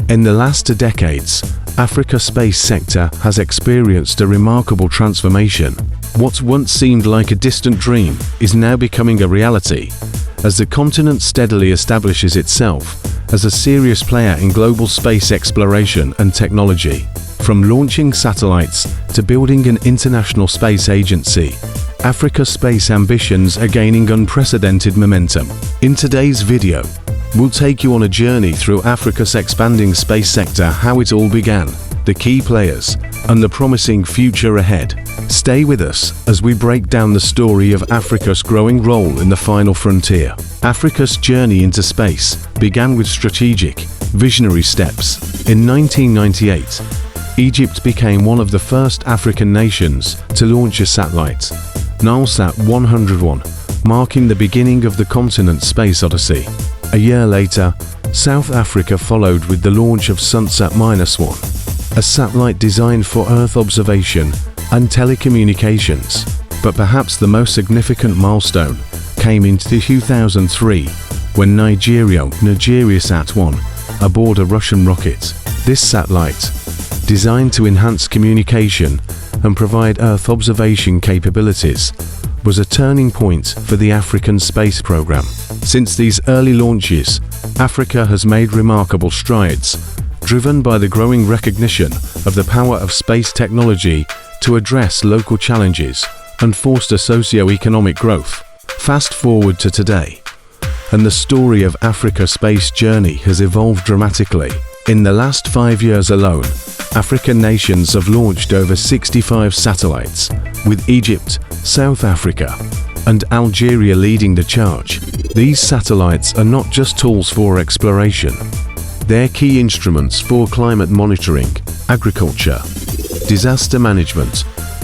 In the last 2 decades, Africa's space sector has experienced a remarkable transformation. What once seemed like a distant dream is now becoming a reality, as the continent steadily establishes itself as a serious player in global space exploration and technology. From launching satellites to building an international space agency, Africa's space ambitions are gaining unprecedented momentum. In today's video, we'll take you on a journey through Africa's expanding space sector, how it all began, the key players, and the promising future ahead. Stay with us as we break down the story of Africa's growing role in the final frontier. Africa's journey into space began with strategic, visionary steps. In 1998, Egypt became one of the first African nations to launch a satellite, Nilesat 101, marking the beginning of the continent's space odyssey. A year later, South Africa followed with the launch of Sunset-1, a satellite designed for Earth observation and telecommunications. But perhaps the most significant milestone came in 2003 when Nigeriasat-1 aboard a Russian rocket. This satellite, designed to enhance communication and provide Earth observation capabilities, was a turning point for the African space program. Since these early launches, Africa has made remarkable strides, driven by the growing recognition of the power of space technology to address local challenges and foster socio-economic growth. Fast forward to today, and the story of Africa's space journey has evolved dramatically. In the last 5 years alone, African nations have launched over 65 satellites, with Egypt, South Africa, and Algeria leading the charge. These satellites are not just tools for exploration. They're key instruments for climate monitoring, agriculture, disaster management,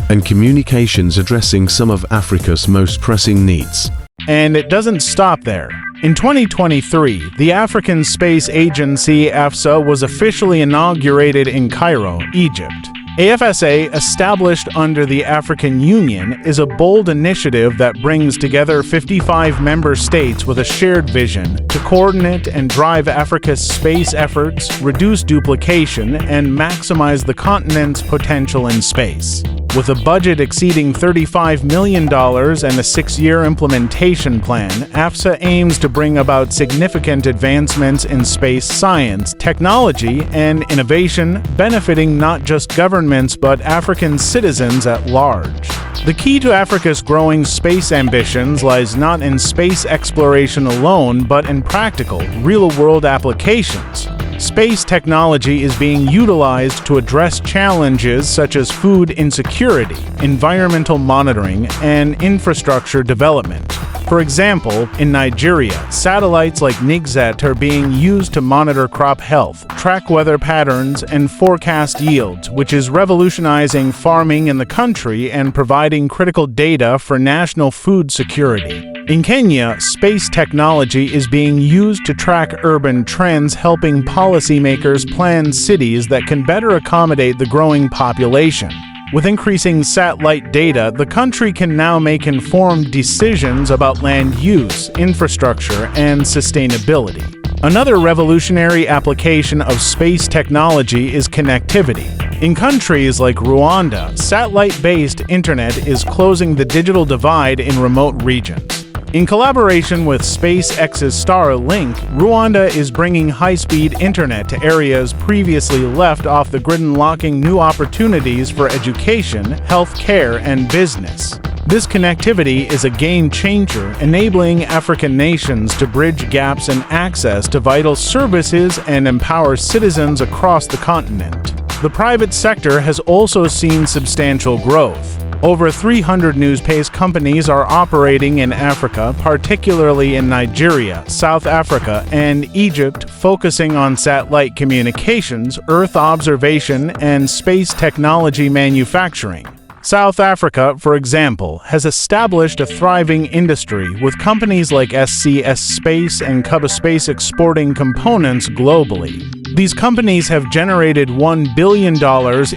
and communications, addressing some of Africa's most pressing needs. And it doesn't stop there. In 2023, the African Space Agency AfSA was officially inaugurated in Cairo, Egypt. AfSA, established under the African Union, is a bold initiative that brings together 55 member states with a shared vision to coordinate and drive Africa's space efforts, reduce duplication, and maximize the continent's potential in space. With a budget exceeding $35 million and a 6-year implementation plan, AfSA aims to bring about significant advancements in space science, technology, and innovation, benefiting not just governments but African citizens at large. The key to Africa's growing space ambitions lies not in space exploration alone, but in practical, real-world applications. Space technology is being utilized to address challenges such as food insecurity, environmental monitoring, and infrastructure development. For example, in Nigeria, satellites like NIGSAT are being used to monitor crop health, track weather patterns, and forecast yields, which is revolutionizing farming in the country and providing critical data for national food security. In Kenya, space technology is being used to track urban trends, helping policymakers plan cities that can better accommodate the growing population. With increasing satellite data, the country can now make informed decisions about land use, infrastructure, and sustainability. Another revolutionary application of space technology is connectivity. In countries like Rwanda, satellite-based internet is closing the digital divide in remote regions. In collaboration with SpaceX's Starlink, Rwanda is bringing high-speed internet to areas previously left off the grid, unlocking new opportunities for education, healthcare, and business. This connectivity is a game-changer, enabling African nations to bridge gaps in access to vital services and empower citizens across the continent. The private sector has also seen substantial growth. Over 300 new space companies are operating in Africa, particularly in Nigeria, South Africa, and Egypt, focusing on satellite communications, Earth observation, and space technology manufacturing. South Africa, for example, has established a thriving industry with companies like SCS Space and Cuba Space exporting components globally. These companies have generated $1 billion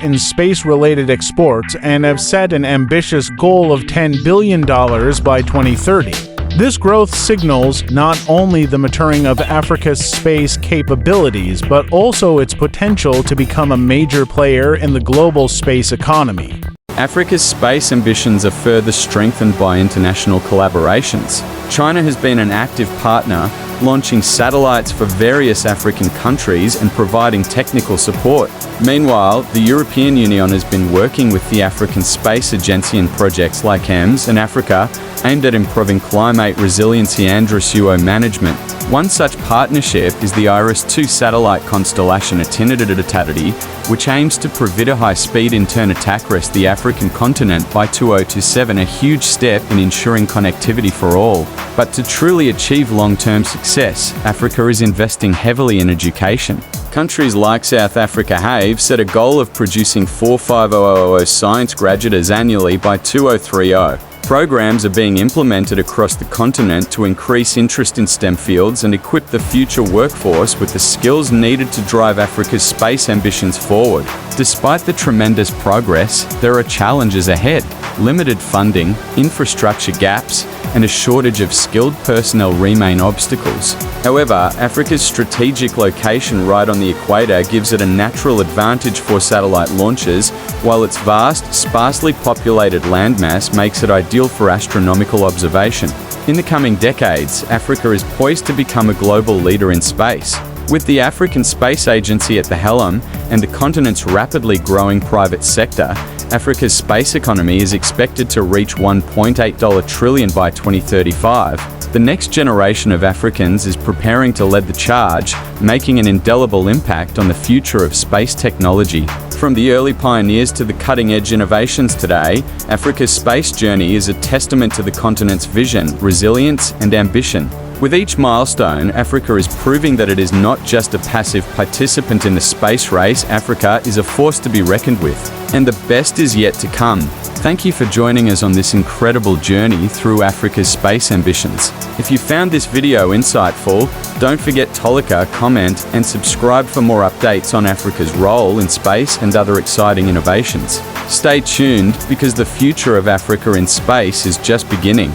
in space-related exports and have set an ambitious goal of $10 billion by 2030. This growth signals not only the maturing of Africa's space capabilities, but also its potential to become a major player in the global space economy. Africa's space ambitions are further strengthened by international collaborations. China has been an active partner, launching satellites for various African countries and providing technical support. Meanwhile, the European Union has been working with the African Space Agency in projects like AfSA in Africa, aimed at improving climate resiliency and resuo management. One such partnership is the IRIS-2 satellite constellation Atinidididitadidi, which aims to provide a high-speed intern attack rest the African continent by 2027, a huge step in ensuring connectivity for all. But to truly achieve long-term success, Africa is investing heavily in education. Countries like South Africa have set a goal of producing 450,000 science graduates annually by 2030. Programs are being implemented across the continent to increase interest in STEM fields and equip the future workforce with the skills needed to drive Africa's space ambitions forward. Despite the tremendous progress, there are challenges ahead. Limited funding, infrastructure gaps, and a shortage of skilled personnel remain obstacles. However, Africa's strategic location right on the equator gives it a natural advantage for satellite launches, while its vast, sparsely populated landmass makes it ideal for astronomical observation. In the coming decades, Africa is poised to become a global leader in space. With the African Space Agency at the helm and the continent's rapidly growing private sector, Africa's space economy is expected to reach $1.8 trillion by 2035. The next generation of Africans is preparing to lead the charge, making an indelible impact on the future of space technology. From the early pioneers to the cutting-edge innovations today, Africa's space journey is a testament to the continent's vision, resilience, and ambition. With each milestone, Africa is proving that it is not just a passive participant in the space race. Africa is a force to be reckoned with, and the best is yet to come. Thank you for joining us on this incredible journey through Africa's space ambitions. If you found this video insightful, don't forget to like, comment, and subscribe for more updates on Africa's role in space and other exciting innovations. Stay tuned, because the future of Africa in space is just beginning.